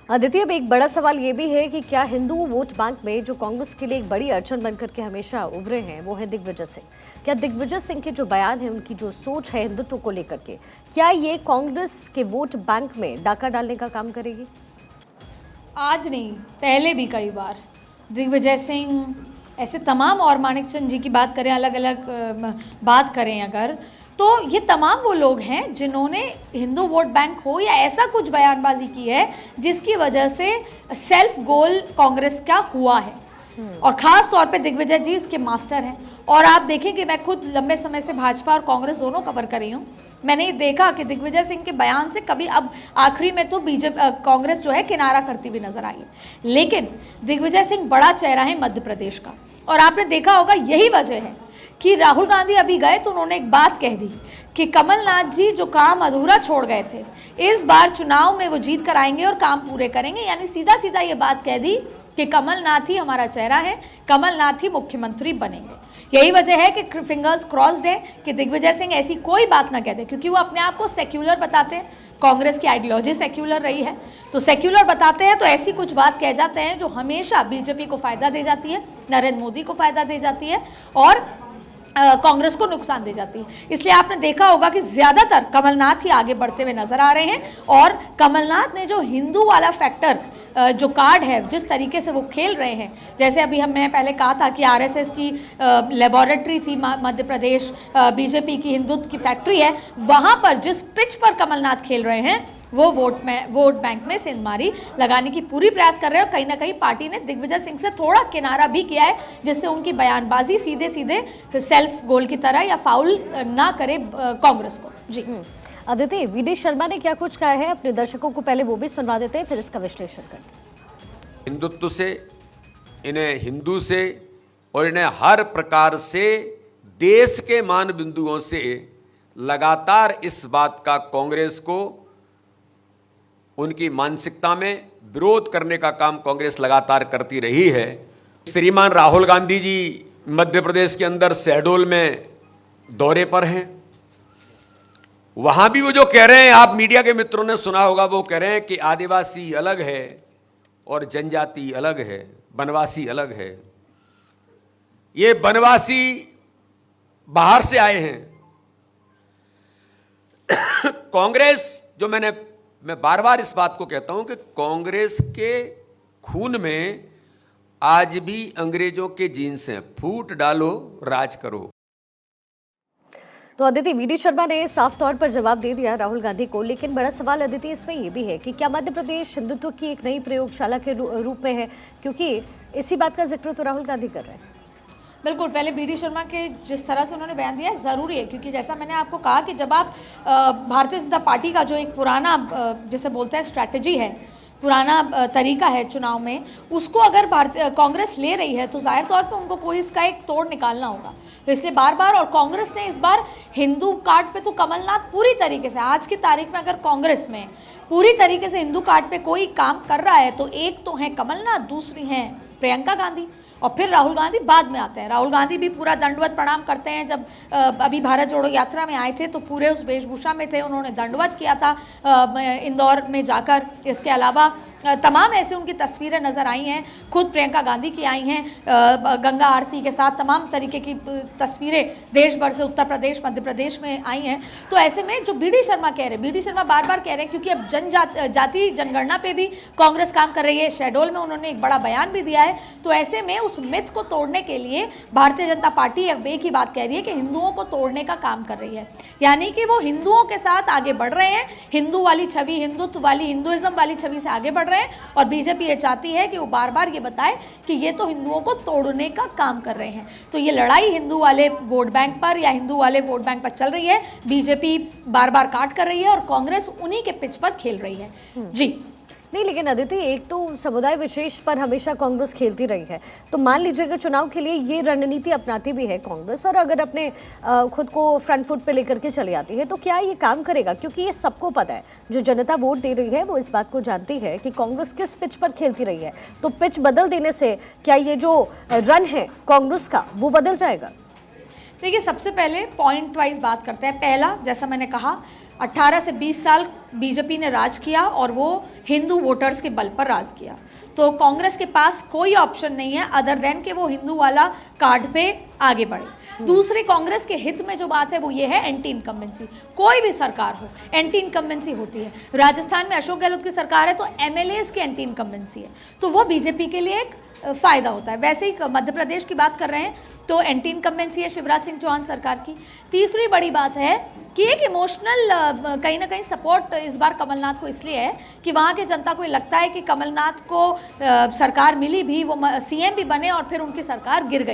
आदित्य, अब एक बड़ा सवाल ये भी है कि क्या हिंदू वोट बैंक में जो कांग्रेस के लिए एक बड़ी अड़चन बनकर के हमेशा उभरे हैं वो है दिग्विजय सिंह। क्या दिग्विजय सिंह के जो बयान है, उनकी जो सोच है हिंदुत्व को लेकर के, क्या ये कांग्रेस के वोट बैंक में डाका डालने का काम करेगी? आज नहीं, पहले भी कई बार दिग्विजय सिंह, ऐसे तमाम, और माणिक चंद जी की बात करें, अलग अलग बात करें अगर, तो ये तमाम वो लोग हैं जिन्होंने हिंदू वोट बैंक हो या ऐसा कुछ बयानबाजी की है जिसकी वजह से सेल्फ गोल कांग्रेस का हुआ है। और ख़ास तौर पे दिग्विजय जी इसके मास्टर हैं। और आप देखें कि मैं खुद लंबे समय से भाजपा और कांग्रेस दोनों कवर कर रही हूँ। मैंने ये देखा कि दिग्विजय सिंह के बयान से कभी, अब आखिरी में तो बीजेपी कांग्रेस जो है किनारा करती हुई नजर आई है, लेकिन दिग्विजय सिंह बड़ा चेहरा है मध्य प्रदेश का। और आपने देखा होगा यही वजह है कि राहुल गांधी अभी गए तो उन्होंने एक बात कह दी कि कमलनाथ जी जो काम अधूरा छोड़ गए थे, इस बार चुनाव में वो जीत कर आएंगे और काम पूरे करेंगे। यानी सीधा सीधा ये बात कह दी कि कमलनाथ ही हमारा चेहरा है, कमलनाथ ही मुख्यमंत्री बनेंगे। यही वजह है कि फिंगर्स क्रॉस्ड है कि दिग्विजय सिंह ऐसी कोई बात ना कहते, क्योंकि वो अपने आप को सेक्युलर बताते हैं। कांग्रेस की आइडियोलॉजी सेक्युलर रही है, तो सेक्युलर बताते हैं तो ऐसी कुछ बात कह जाते हैं जो हमेशा बीजेपी को फायदा दे जाती है, नरेंद्र मोदी को फायदा दे जाती है और कांग्रेस को नुकसान दे जाती है। इसलिए आपने देखा होगा कि ज्यादातर कमलनाथ ही आगे बढ़ते हुए नजर आ रहे हैं। और कमलनाथ ने जो हिंदू वाला फैक्टर, जो कार्ड है, जिस तरीके से वो खेल रहे हैं, जैसे अभी मैंने पहले कहा था कि आरएसएस की लेबोरेटरी थी मध्य प्रदेश, बीजेपी की हिंदुत्व की फैक्ट्री है, वहां पर जिस पिच पर कमलनाथ खेल रहे हैं वो वोट बैंक में सेंधमारी लगाने की पूरी प्रयास कर रहे हैं। और कहीं ना कहीं पार्टी ने दिग्विजय सिंह से थोड़ा किनारा भी किया है, जिससे उनकी बयानबाजी सीधे सीधे सेल्फ गोल की तरह या फाउल ना करे कांग्रेस को। जी आदित्य, वीडी शर्मा ने क्या कुछ कहा है अपने दर्शकों को, पहले वो भी सुनवा देते हैं, फिर इसका विश्लेषण करते हैं। हिंदुत्व से, इन्हें हिंदू से और इन्हें हर प्रकार से देश के मान बिंदुओं से लगातार इस बात का कांग्रेस को, उनकी मानसिकता में विरोध करने का काम कांग्रेस लगातार करती रही है। श्रीमान राहुल गांधी जी मध्य प्रदेश के अंदर शहडोल में दौरे पर हैं। वहां भी वो जो कह रहे हैं, आप मीडिया के मित्रों ने सुना होगा, वो कह रहे हैं कि आदिवासी अलग है और जनजाति अलग है, वनवासी अलग है। ये वनवासी बाहर से आए हैं। कांग्रेस, जो मैं बार बार इस बात को कहता हूं कि कांग्रेस के खून में आज भी अंग्रेजों के जीन्स हैं। फूट डालो, राज करो। तो अदिति, वीडी शर्मा ने साफ तौर पर जवाब दे दिया राहुल गांधी को, लेकिन बड़ा सवाल अदिति इसमें यह भी है कि क्या मध्य प्रदेश हिंदुत्व की एक नई प्रयोगशाला के रूप में है, क्योंकि इसी बात का जिक्र तो राहुल गांधी कर रहे हैं। बिल्कुल, पहले वीडी शर्मा के जिस तरह से उन्होंने बयान दिया ज़रूरी है, क्योंकि जैसा मैंने आपको कहा कि जब आप भारतीय जनता पार्टी का जो एक पुराना जिसे बोलते हैं स्ट्रैटेजी है, पुराना तरीका है चुनाव में, उसको अगर कांग्रेस ले रही है तो जाहिर तौर पे उनको कोई इसका एक तोड़ निकालना होगा। तो इसलिए बार बार, और कांग्रेस ने इस बार हिंदू कार्ड पे तो कमलनाथ पूरी तरीके से, आज की तारीख में अगर कांग्रेस में पूरी तरीके से हिंदू कार्ड पे कोई काम कर रहा है तो एक तो है कमलनाथ, दूसरी हैं प्रियंका गांधी, और फिर राहुल गांधी बाद में आते हैं। राहुल गांधी भी पूरा दंडवत प्रणाम करते हैं। जब अभी भारत जोड़ो यात्रा में आए थे तो पूरे उस वेशभूषा में थे, उन्होंने दंडवत किया था इंदौर में जाकर। इसके अलावा तमाम ऐसे उनकी तस्वीरें नज़र आई हैं, खुद प्रियंका गांधी की आई हैं गंगा आरती के साथ, तमाम तरीके की तस्वीरें देश भर से, उत्तर प्रदेश, मध्य प्रदेश में आई हैं। तो ऐसे में जो वीडी शर्मा कह रहे हैं, वीडी शर्मा बार बार कह रहे हैं, क्योंकि अब जाति जनगणना पे भी कांग्रेस काम कर रही है, शहडोल में उन्होंने एक बड़ा बयान भी दिया है। तो ऐसे में उस मिथ को तोड़ने के लिए भारतीय जनता पार्टी अब एक ही बात कह रही है कि हिंदुओं को तोड़ने का काम कर रही है। यानी कि वो हिंदुओं के साथ आगे बढ़ रहे हैं, हिंदू वाली छवि, हिंदुत्व वाली, हिंदुइज्म वाली छवि से आगे बढ़ रहे हैं। और बीजेपी ये चाहती है कि वो बार बार ये बताए कि ये तो हिंदुओं को तोड़ने का काम कर रहे हैं। तो ये लड़ाई हिंदू वाले वोट बैंक पर या हिंदू वाले वोट बैंक पर चल रही है। बीजेपी बार बार काट कर रही है और कांग्रेस उन्हीं के पिच पर खेल रही है। जी नहीं, लेकिन अदिति, एक तो समुदाय विशेष पर हमेशा कांग्रेस खेलती रही है, तो मान लीजिए कि चुनाव के लिए ये रणनीति अपनाती भी है कांग्रेस, और अगर अपने खुद को फ्रंट फुट पे लेकर के चली आती है, तो क्या ये काम करेगा? क्योंकि ये सबको पता है, जो जनता वोट दे रही है वो इस बात को जानती है कि कांग्रेस किस पिच पर खेलती रही है। तो पिच बदल देने से क्या ये जो रन है कांग्रेस का वो बदल जाएगा? देखिए, सबसे पहले पॉइंट वाइज बात करते हैं। पहला, जैसा मैंने कहा, 18 से 20 साल बीजेपी ने राज किया और वो हिंदू वोटर्स के बल पर राज किया। तो कांग्रेस के पास कोई ऑप्शन नहीं है अदर देन कि वो हिंदू वाला कार्ड पे आगे बढ़े। दूसरी कांग्रेस के हित में जो बात है वो ये है एंटी इनकम्बेंसी। कोई भी सरकार हो एंटी इनकम्बेंसी होती है। राजस्थान में अशोक गहलोत की सरकार है तो एमएलएस की एंटी इनकम्बेंसी है, तो वो बीजेपी के लिए एक फ़ायदा होता है। वैसे ही मध्य प्रदेश की बात कर रहे हैं तो एंटी इनकम्बेंसी है शिवराज सिंह चौहान सरकार की। तीसरी बड़ी बात है कि एक इमोशनल कहीं ना कहीं सपोर्ट इस बार कमलनाथ को इसलिए है कि वहाँ की जनता को लगता है कि कमलनाथ को सरकार मिली भी, वो सीएम भी बने और फिर उनकी सरकार गिर गई।